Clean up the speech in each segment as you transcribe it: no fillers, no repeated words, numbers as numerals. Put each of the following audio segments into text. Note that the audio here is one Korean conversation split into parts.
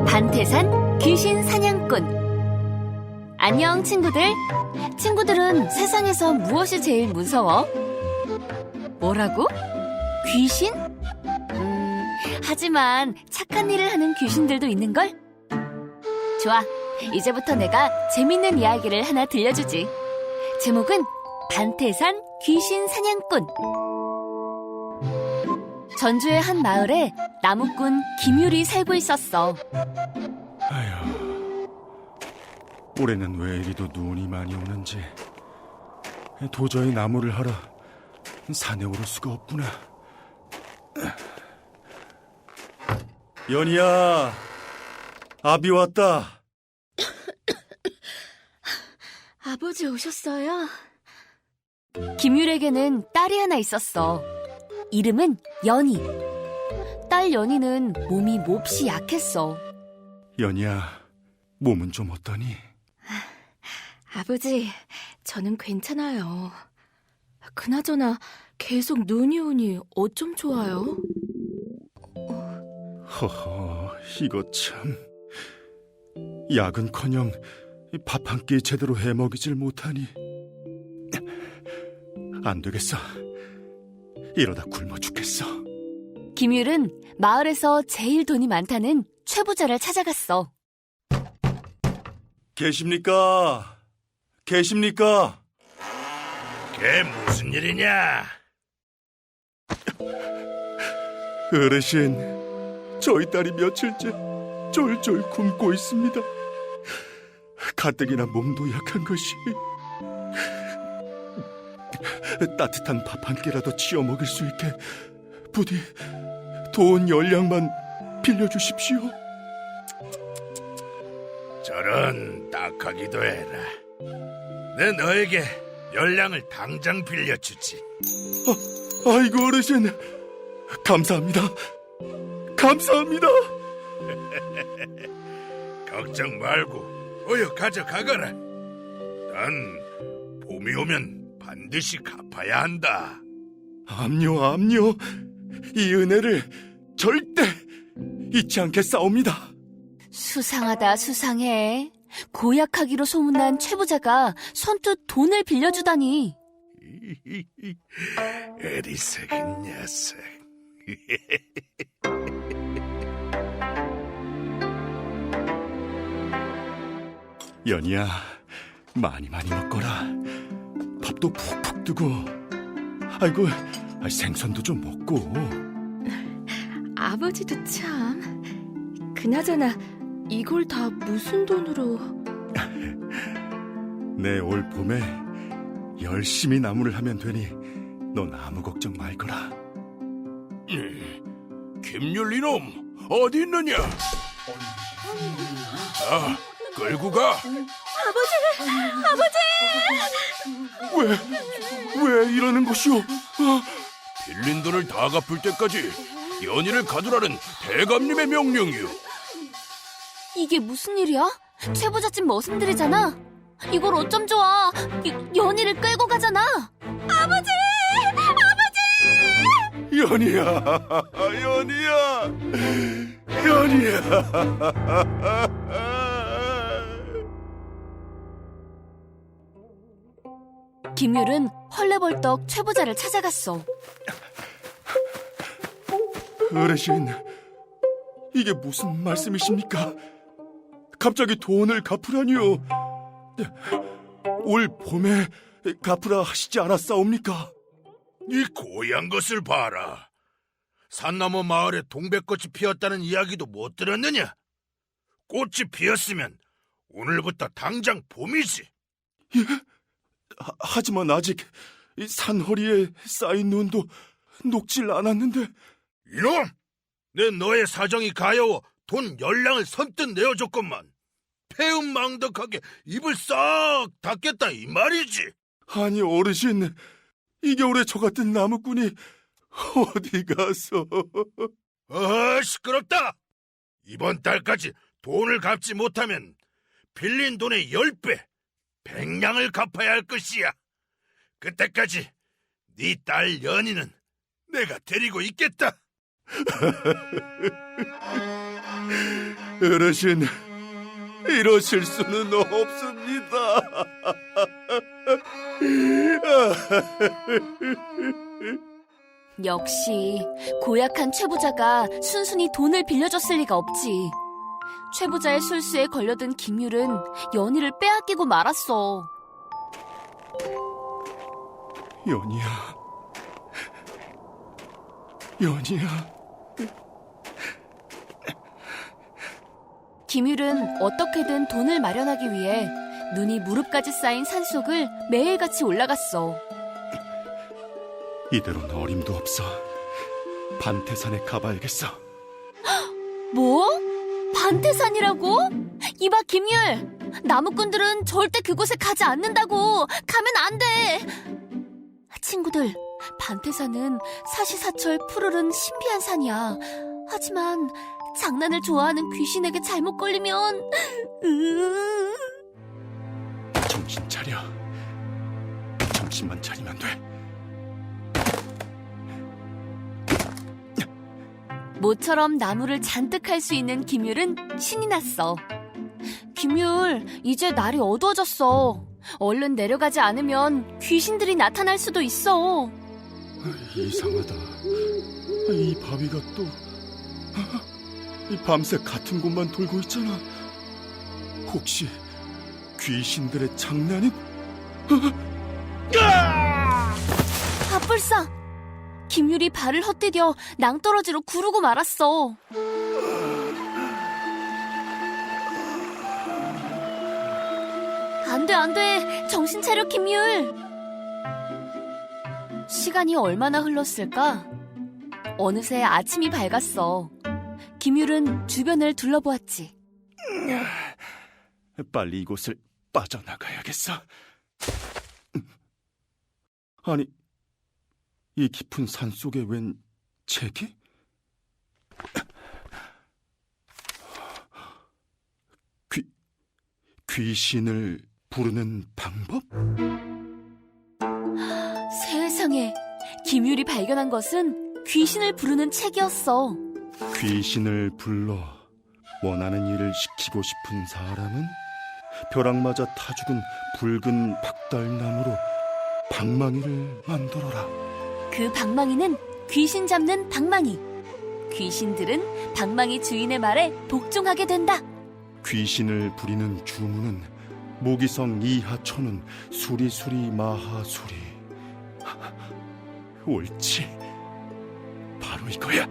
반태산 귀신 사냥꾼. 안녕, 친구들. 친구들은 세상에서 무엇이 제일 무서워? 뭐라고? 귀신? 하지만 착한 일을 하는 귀신들도 있는걸? 좋아, 이제부터 내가 재밌는 이야기를 하나 들려주지. 제목은 반태산 귀신 사냥꾼. 전주의 한 마을에 나무꾼 김율이 살고 있었어. 아휴, 올해는 왜 이리도 눈이 많이 오는지. 도저히 나무를 하러 산에 오를 수가 없구나. 연희야, 아비 왔다. 아버지 오셨어요? 김율에게는 딸이 하나 있었어. 이름은 연희. 딸 연희는 몸이 몹시 약했어. 연희야, 몸은 좀 어떠니? 아버지, 저는 괜찮아요. 그나저나 계속 눈이 오니 어쩜 좋아요? 허허, 이거 참. 약은커녕 밥 한 끼 제대로 해먹이질 못하니. 안 되겠어. 이러다 굶어 죽겠어. 김율은 마을에서 제일 돈이 많다는 최부자를 찾아갔어. 계십니까? 계십니까? 그게 무슨 일이냐? 어르신, 저희 딸이 며칠째 쫄쫄 굶고 있습니다. 가뜩이나 몸도 약한 것이. 따뜻한 밥 한 끼라도 지어 먹을 수 있게 부디 돈 10량만 빌려주십시오. 저런 딱하기도 해라. 내 너에게 10량을 당장 빌려주지. 아이고 어르신, 감사합니다. 감사합니다. 걱정 말고 어여 가져가거라. 난 봄이 오면 반드시 갚아야 한다. 암요. 이 은혜를 절대 잊지 않겠사옵니다. 수상하다, 수상해. 고약하기로 소문난 최부자가 선뜻 돈을 빌려주다니. 어리석은 녀석. 연희야, 많이 먹거라. 밥도 푹푹 뜨고. 아이고, 생선도 좀 먹고. 아버지도 참. 그나저나 이걸 다 무슨 돈으로... 내 올 봄에 열심히 나무를 하면 되니 넌 아무 걱정 말거라. 김율리놈 어디 있느냐? 끌고 가. 왜 이러는 것이오? 빌린 돈을 다 갚을 때까지 연희를 가두라는 대감님의 명령이오. 이게 무슨 일이야? 최부잣집 머슴들이잖아. 이걸 어쩜 좋아. 연희를 끌고 가잖아. 아버지! 연희야. 김율은 헐레벌떡 최부자를 찾아갔어. 어르신, 이게 무슨 말씀이십니까? 갑자기 돈을 갚으라니요. 올 봄에 갚으라 하시지 않았사옵니까? 이 고얀 것을 봐라. 산나무 마을에 동백꽃이 피었다는 이야기도 못 들었느냐? 꽃이 피었으면 오늘부터 당장 봄이지. 하지만 아직 이 산허리에 쌓인 눈도 녹질 않았는데. 이놈! 내 너의 사정이 가여워 돈 10량을 선뜻 내어줬건만 패음망덕하게 입을 싹 닫겠다 이 말이지. 아니 어르신, 이 겨울에 저 같은 나무꾼이 어디 가서... 시끄럽다. 이번 달까지 돈을 갚지 못하면 빌린 돈의 10배 100량을 갚아야 할 것이야. 그때까지 네 딸 연희는 내가 데리고 있겠다. 어르신, 이러실 수는 없습니다. 역시 고약한 최부자가 순순히 돈을 빌려줬을 리가 없지. 최부자의 술수에 걸려든 김율은 연희를 빼앗기고 말았어. 연희야, 연희야. 김율은 어떻게든 돈을 마련하기 위해 눈이 무릎까지 쌓인 산속을 매일같이 올라갔어. 이대로는 어림도 없어. 반태산에 가봐야겠어. 뭐? 반태산이라고? 이봐 김율, 나무꾼들은 절대 그곳에 가지 않는다고. 가면 안 돼. 친구들, 반태산은 사시사철 푸르른 신비한 산이야. 하지만 장난을 좋아하는 귀신에게 잘못 걸리면 정신 차려. 정신만 차리면 돼. 모처럼 나무를 잔뜩 할 수 있는 김율은 신이 났어. 김율, 이제 날이 어두워졌어. 얼른 내려가지 않으면 귀신들이 나타날 수도 있어. 이상하다. 이 바위가 또 밤새 같은 곳만 돌고 있잖아. 혹시 귀신들의 장난은? 아뿔싸! 김율이 발을 헛디뎌 낭떠러지로 구르고 말았어. 안 돼, 안 돼. 정신 차려, 김율. 시간이 얼마나 흘렀을까? 어느새 아침이 밝았어. 김율은 주변을 둘러보았지. 빨리 이곳을 빠져나가야겠어. 아니, 이 깊은 산 속에 웬 책이? 귀신을 부르는 방법? 세상에, 김율이 발견한 것은 귀신을 부르는 책이었어. 귀신을 불러 원하는 일을 시키고 싶은 사람은 벼락 맞아 타 죽은 붉은 박달나무로 방망이를 만들어라. 그 방망이는 귀신 잡는 방망이. 귀신들은 방망이 주인의 말에 복종하게 된다. 귀신을 부리는 주문은 모기성 이하천은 수리수리 마하수리. 옳지, 바로 이거야.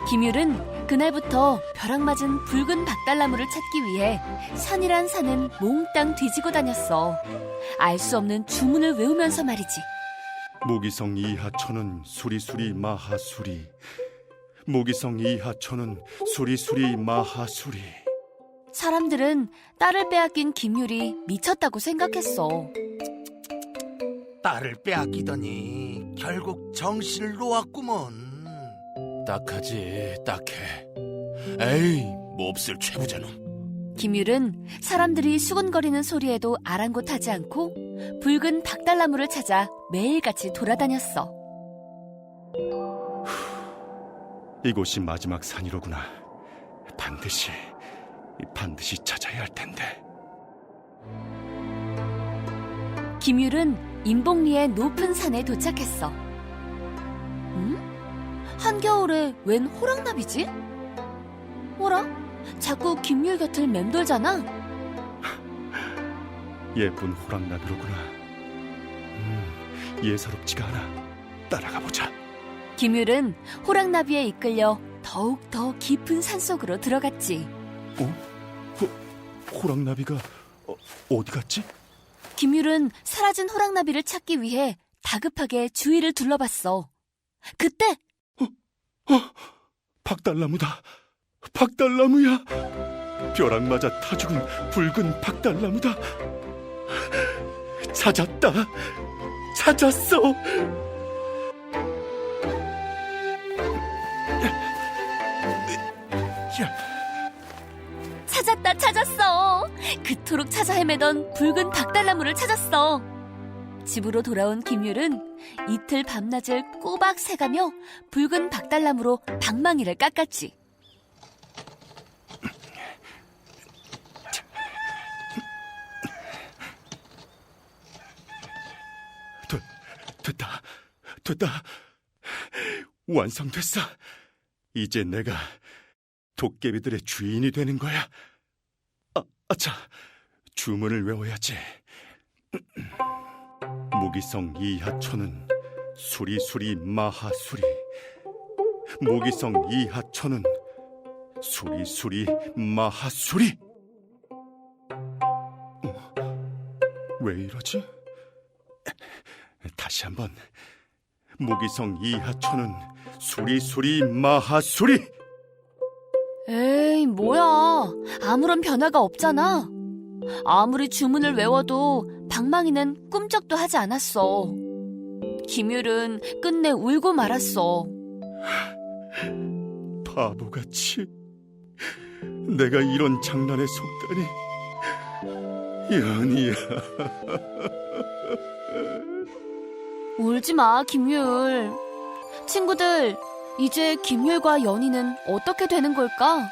김율은 그날부터 벼락 맞은 붉은 박달나무를 찾기 위해 산이란 산은 몽땅 뒤지고 다녔어. 알 수 없는 주문을 외우면서 말이지. 모기성 이하천은 수리수리 마하수리. 모기성 이하천은 수리수리 마하수리. 사람들은 딸을 빼앗긴 김율이 미쳤다고 생각했어. 딸을 빼앗기더니 결국 정신을 놓았구먼. 딱하지, 딱해. 에이, 몹쓸 최부자놈. 김율은 사람들이 수군거리는 소리에도 아랑곳하지 않고 붉은 박달나무를 찾아 매일같이 돌아다녔어. 이곳이 마지막 산이로구나. 반드시 찾아야 할 텐데. 김율은 인봉리의 높은 산에 도착했어. 한겨울에 웬 호랑나비지? 뭐라? 자꾸 김율 곁을 맴돌잖아? 예쁜 호랑나비로구나. 예사롭지가 않아. 따라가 보자. 김율은 호랑나비에 이끌려 더욱 더 깊은 산속으로 들어갔지. 호랑나비가 어디 갔지? 김율은 사라진 호랑나비를 찾기 위해 다급하게 주위를 둘러봤어. 그때 박달나무다. 박달나무야. 벼락 맞아 타 죽은 붉은 박달나무다. 찾았다. 찾았어. 찾았어. 그토록 찾아 헤매던 붉은 박달나무를 찾았어. 집으로 돌아온 김율은 이틀 밤낮을 꼬박 새가며 붉은 박달나무로 방망이를 깎았지. 됐다. 완성됐어. 이제 내가 도깨비들의 주인이 되는 거야. 아차, 주문을 외워야지. 무기성 이하초는 수리수리 마하수리. 무기성 이하초는 수리수리 마하수리. 왜 이러지? 다시 한번. 무기성 이하초는 수리수리 마하수리. 에이, 뭐야. 아무런 변화가 없잖아. 아무리 주문을 외워도 방망이는 꿈쩍도 하지 않았어. 김율은 끝내 울고 말았어. 바보같이 내가 이런 장난에 속다니. 연희야. 울지 마, 김율. 친구들, 이제 김율과 연희는 어떻게 되는 걸까?